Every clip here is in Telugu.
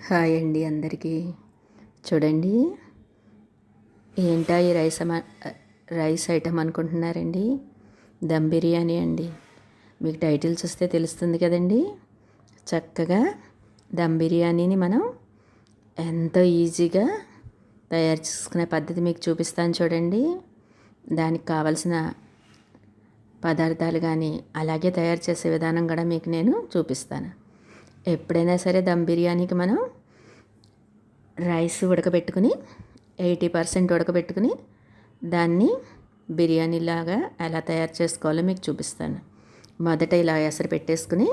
హాయ్ అండి అందరికీ. చూడండి, ఏంటా ఈ రైస్ ఐటమ్ అనుకుంటున్నారండి? దమ్ బిర్యానీ అండి. మీకు టైటిల్ చూస్తే తెలుస్తుంది కదండి. చక్కగా దమ్ బిర్యానీని మనం ఎంతో ఈజీగా తయారు చేసుకునే పద్ధతి మీకు చూపిస్తాను చూడండి. దానికి కావలసిన పదార్థాలు కానీ అలాగే తయారు చేసే విధానం కూడా మీకు నేను చూపిస్తాను. ఎప్పుడైనా సరే దమ్ బిర్యానీకి మనం రైస్ ఉడకబెట్టుకుని 80% ఉడకబెట్టుకుని దాన్ని బిర్యానీలాగా ఎలా తయారు చేసుకోవాలో మీకు చూపిస్తాను. మొదట ఇలా ఎసరు పెట్టేసుకుని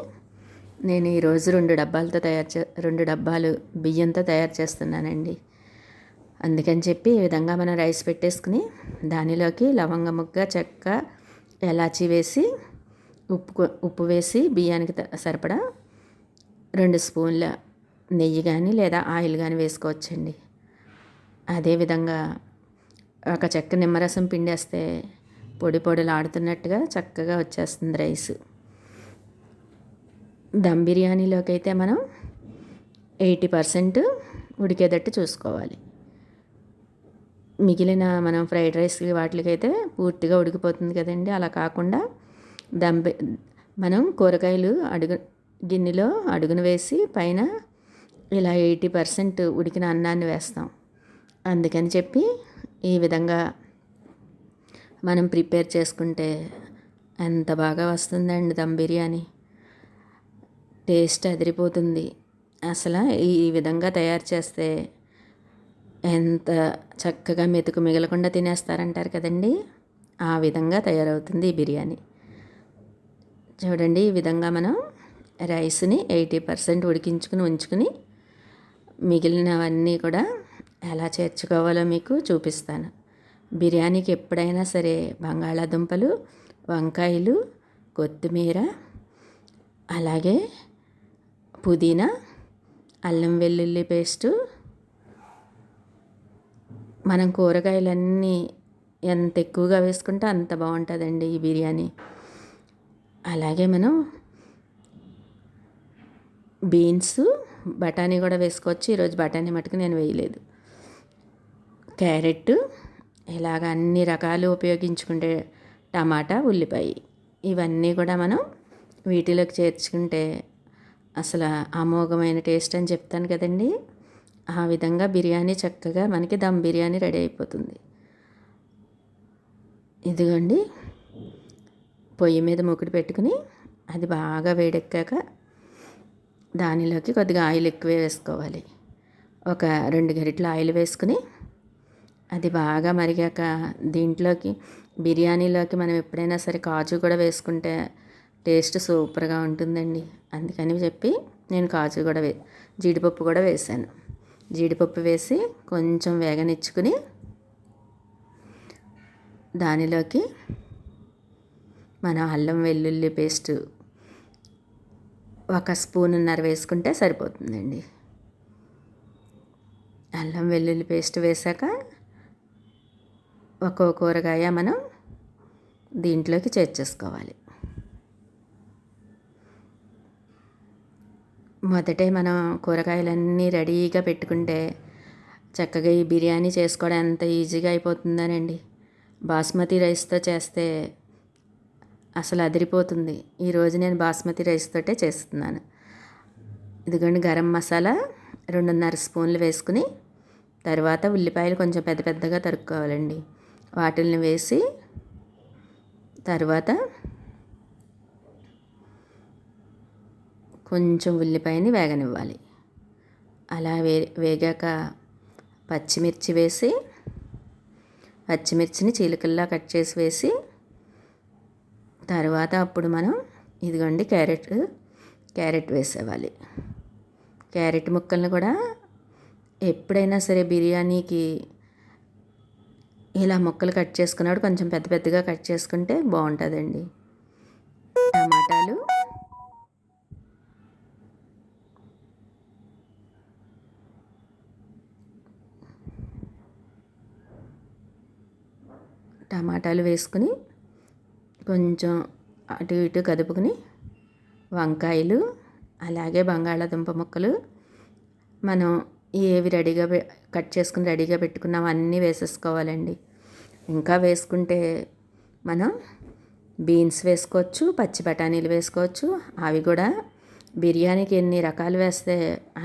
నేను ఈరోజు 2 డబ్బాలు బియ్యంతో తయారు చేస్తున్నానండి. అందుకని చెప్పి ఈ విధంగా మనం రైస్ పెట్టేసుకుని దానిలోకి లవంగ ముగ్గ, చెక్క, ఎలాచి వేసి ఉప్పు వేసి బియ్యానికి సరిపడా 2 స్పూన్ల నెయ్యి కానీ లేదా ఆయిల్ కానీ వేసుకోవచ్చండి. అదేవిధంగా ఒక చెక్క నిమ్మరసం పిండేస్తే పొడి పొడిలాడుతున్నట్టుగా చక్కగా వచ్చేస్తుంది రైస్. దమ్ బిర్యానీలోకి అయితే మనం 80% ఉడికేటట్టు చూసుకోవాలి. మిగిలిన మనం ఫ్రైడ్ రైస్కి వాటికైతే పూర్తిగా ఉడికిపోతుంది కదండి. అలా కాకుండా మనం కూరగాయలు గిన్నెలో అడుగున వేసి పైన ఇలా 80% ఉడికిన అన్నాన్ని వేస్తాం. అందుకని చెప్పి ఈ విధంగా మనం ప్రిపేర్ చేసుకుంటే ఎంత బాగా వస్తుందండి దమ్ బిర్యానీ. టేస్ట్ అదిరిపోతుంది. అసలు ఈ విధంగా తయారు చేస్తే ఎంత చక్కగా మెతుకు మిగలకుండా తినేస్తారంటారు కదండి. ఆ విధంగా తయారవుతుంది ఈ బిర్యానీ. చూడండి, ఈ విధంగా మనం రైస్ని 80% ఉడికించుకుని ఉంచుకుని మిగిలినవన్నీ కూడా ఎలా చేర్చుకోవాలో మీకు చూపిస్తాను. బిర్యానీకి ఎప్పుడైనా సరే బంగాళాదుంపలు, వంకాయలు, కొత్తిమీర, అలాగే పుదీనా, అల్లం వెల్లుల్లి పేస్టు, మనం కూరగాయలన్నీ ఎంత ఎక్కువగా వేసుకుంటే అంత బాగుంటుందండి ఈ బిర్యానీ. అలాగే మనం బీన్స్, బఠానీ కూడా వేసుకోవచ్చు. ఈరోజు బఠానీ మటుకు నేను వేయలేదు. క్యారెట్, ఇలాగ అన్ని రకాలు ఉపయోగించుకుంటే టమాటా, ఉల్లిపాయ ఇవన్నీ కూడా మనం వీటిలోకి చేర్చుకుంటే అసలు అమోఘమైన టేస్ట్ అని చెప్తాను కదండి. ఆ విధంగా బిర్యానీ చక్కగా మనకి దమ్ బిర్యానీ రెడీ అయిపోతుంది. ఇదిగోండి, పొయ్యి మీద మూకుడు పెట్టుకుని అది బాగా వేడెక్కాక దానిలోకి కొద్దిగా ఆయిల్ ఎక్కువే వేసుకోవాలి. ఒక 2 గరిటెల ఆయిల్ వేసుకుని అది బాగా మరిగాక దీంట్లోకి బిర్యానీలోకి మనం ఎప్పుడైనా సరే కాజు కూడా వేసుకుంటే టేస్ట్ సూపర్గా ఉంటుందండి. అందుకని చెప్పి నేను కాజు కూడా జీడిపప్పు కూడా వేసాను. జీడిపప్పు వేసి కొంచెం వేగనిచ్చుకుని దానిలోకి మన అల్లం వెల్లుల్లి పేస్టు 1 స్పూనున్నర వేసుకుంటే సరిపోతుందండి. అల్లం వెల్లుల్లి పేస్ట్ వేసాక ఒక్కో కూరగాయ మనం దీంట్లోకి చేర్చేసుకోవాలి. మొదటే మనం కూరగాయలన్నీ రెడీగా పెట్టుకుంటే చక్కగా ఈ బిర్యానీ చేసుకోవడం ఎంత ఈజీగా అయిపోతుందనండి. బాస్మతి రైస్తో చేస్తే అసలు అదిరిపోతుంది. ఈరోజు నేను బాస్మతి రైస్ తోటే చేస్తున్నాను. ఇదిగోండి, గరం మసాలా 2.5 స్పూన్లు వేసుకుని తర్వాత ఉల్లిపాయలు కొంచెం పెద్ద పెద్దగా తరుక్కోవాలండి. వాటిల్ని వేసి తర్వాత కొంచెం ఉల్లిపాయని వేగనివ్వాలి. అలా వేగాక పచ్చిమిర్చి వేసి పచ్చిమిర్చిని చీలికల్లా కట్ చేసి వేసి తర్వాత అప్పుడు మనం ఇదిగోండి క్యారెట్ వేసేవాలి. క్యారెట్ ముక్కల్ని కూడా ఎప్పుడైనా సరే బిర్యానీకి ఇలా ముక్కలు కట్ చేసుకున్నప్పుడు కొంచెం పెద్ద పెద్దగా కట్ చేసుకుంటే బాగుంటుందండి. టమాటాలు వేసుకుని కొంచెం అటు ఇటు కదుపుకుని వంకాయలు, అలాగే బంగాళాదుంప ముక్కలు మనం ఏవి కట్ చేసుకుని రెడీగా పెట్టుకున్నాం అన్నీ వేసేసుకోవాలండి. ఇంకా వేసుకుంటే మనం బీన్స్ వేసుకోవచ్చు, పచ్చి బఠానీలు వేసుకోవచ్చు. అవి కూడా బిర్యానీకి ఎన్ని రకాలు వేస్తే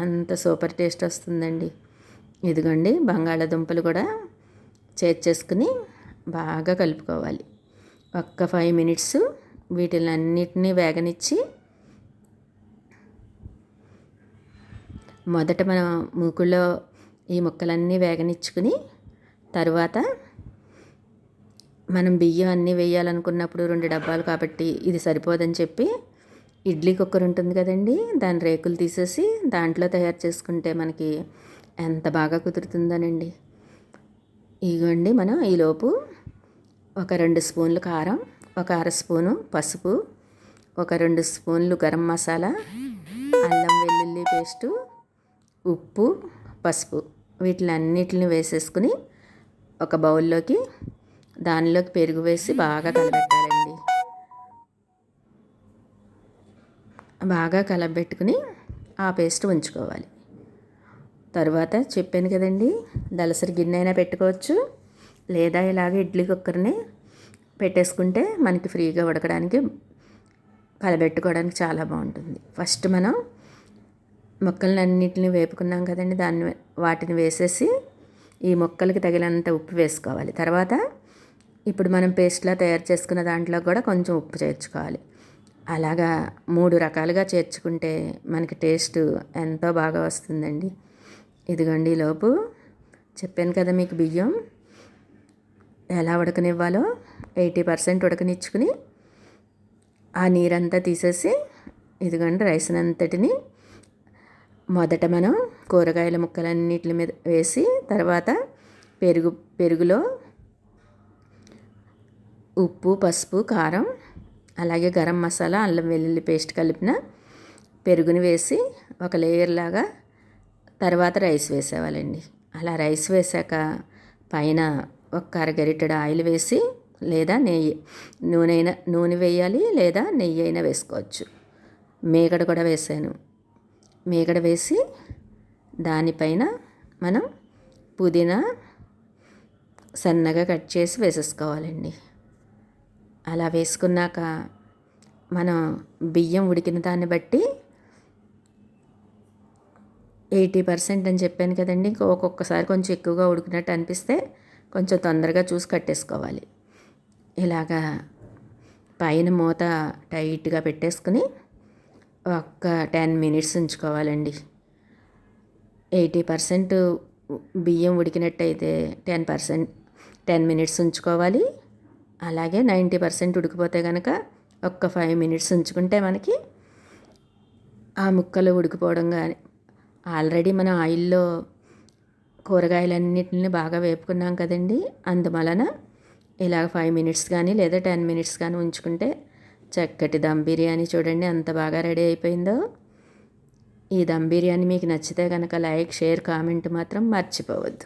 అంత సూపర్ టేస్ట్ వస్తుందండి. ఇదిగోండి బంగాళాదుంపలు కూడా చేర్చేసుకుని బాగా కలుపుకోవాలి. ఒక్క 5 మినిట్స్ వీటిలన్నిటినీ వేగనిచ్చి మొదట మనం మూకుల్లో ఈ ముక్కలన్నీ వేగనిచ్చుకుని తర్వాత మనం బియ్యం అన్నీ వేయాలనుకున్నప్పుడు 2 డబ్బాలు కాబట్టి ఇది సరిపోదని చెప్పి ఇడ్లీ కుక్కర్ ఉంటుంది కదండి, దాని రేకులు తీసేసి దాంట్లో తయారు చేసుకుంటే మనకి ఎంత బాగా కుదురుతుందనండి. ఇగోండి మనం ఈలోపు ఒక 2 స్పూన్లు కారం, ఒక అర స్పూను పసుపు, ఒక 2 స్పూన్లు గరం మసాలా, అల్లం వెల్లుల్లి పేస్టు, ఉప్పు, పసుపు వీటిలన్నిటిని వేసేసుకుని ఒక బౌల్లోకి దానిలోకి పెరుగు వేసి బాగా కలబెట్టాలండి. బాగా కలబెట్టుకుని ఆ పేస్ట్ ఉంచుకోవాలి. తర్వాత చెప్పాను కదండి, దలసరి గిన్నె అయినా పెట్టుకోవచ్చు, లేదా ఇలాగ ఇడ్లీ కుక్కర్ని పెట్టేసుకుంటే మనకి ఫ్రీగా ఉడకడానికి కలబెట్టుకోవడానికి చాలా బాగుంటుంది. ఫస్ట్ మనం ముక్కలన్నిటిని వేపుకున్నాం కదండి, వాటిని వేసేసి ఈ ముక్కలకి తగినంత ఉప్పు వేసుకోవాలి. తర్వాత ఇప్పుడు మనం పేస్ట్లా తయారు చేసుకున్న దాంట్లో కూడా కొంచెం ఉప్పు చేర్చుకోవాలి. అలాగా 3 రకాలుగా చేర్చుకుంటే మనకి టేస్ట్ ఎంతో బాగా వస్తుందండి. ఇదిగోండి లోపు చెప్పాను కదా మీకు బియ్యం ఎలా ఉడకనివ్వాలో 80% ఉడకనిచ్చుకుని ఆ నీరంతా తీసేసి ఇదిగోండి రైస్ అంతటిని మొదట మనం కూరగాయల ముక్కలన్నిటి మీద వేసి తర్వాత పెరుగులో ఉప్పు, పసుపు, కారం, అలాగే గరం మసాలా, అల్లం వెల్లుల్లి పేస్ట్ కలిపిన పెరుగుని వేసి ఒక లేయర్ లాగా తర్వాత రైస్ వేసేవాళ్ళండి. అలా రైస్ వేసాక పైన ఒక అరగరిటెడు ఆయిల్ వేసి లేదా నూనె వేయాలి, లేదా నెయ్యి అయినా వేసుకోవచ్చు. మీగడ కూడా వేసాను. మీగడ వేసి దానిపైన మనం పుదీనా సన్నగా కట్ చేసి వేసేసుకోవాలండి. అలా వేసుకున్నాక మనం బియ్యం ఉడికిన దాన్ని బట్టి 80% అని చెప్పాను కదండి, ఒక్కొక్కసారి కొంచెం ఎక్కువగా ఉడికినట్టు అనిపిస్తే కొంచెం తొందరగా చూసి కట్టేసుకోవాలి. ఇలాగా పైన మూత టైట్గా పెట్టేసుకుని ఒక్క 10 మినిట్స్ ఉంచుకోవాలండి. 80% బియ్యం ఉడికినట్టయితే 10 మినిట్స్ ఉంచుకోవాలి. అలాగే 90% ఉడికిపోతే కనుక ఒక్క 5 మినిట్స్ ఉంచుకుంటే మనకి ఆ ముక్కలు ఉడికిపోవడం కానీ ఆల్రెడీ మనం ఆయిల్లో కూరగాయలన్నిటిని బాగా వేపుకున్నాం కదండి, అందువలన ఇలాగ 5 మినిట్స్ కానీ లేదా 10 మినిట్స్ కానీ ఉంచుకుంటే చక్కటి దమ్ బిర్యానీ చూడండి ఎంత బాగా రెడీ అయిపోయిందో. ఈ దమ్ బిర్యానీ మీకు నచ్చితే కనుక లైక్, షేర్, కామెంట్ మాత్రం మర్చిపోవద్దు.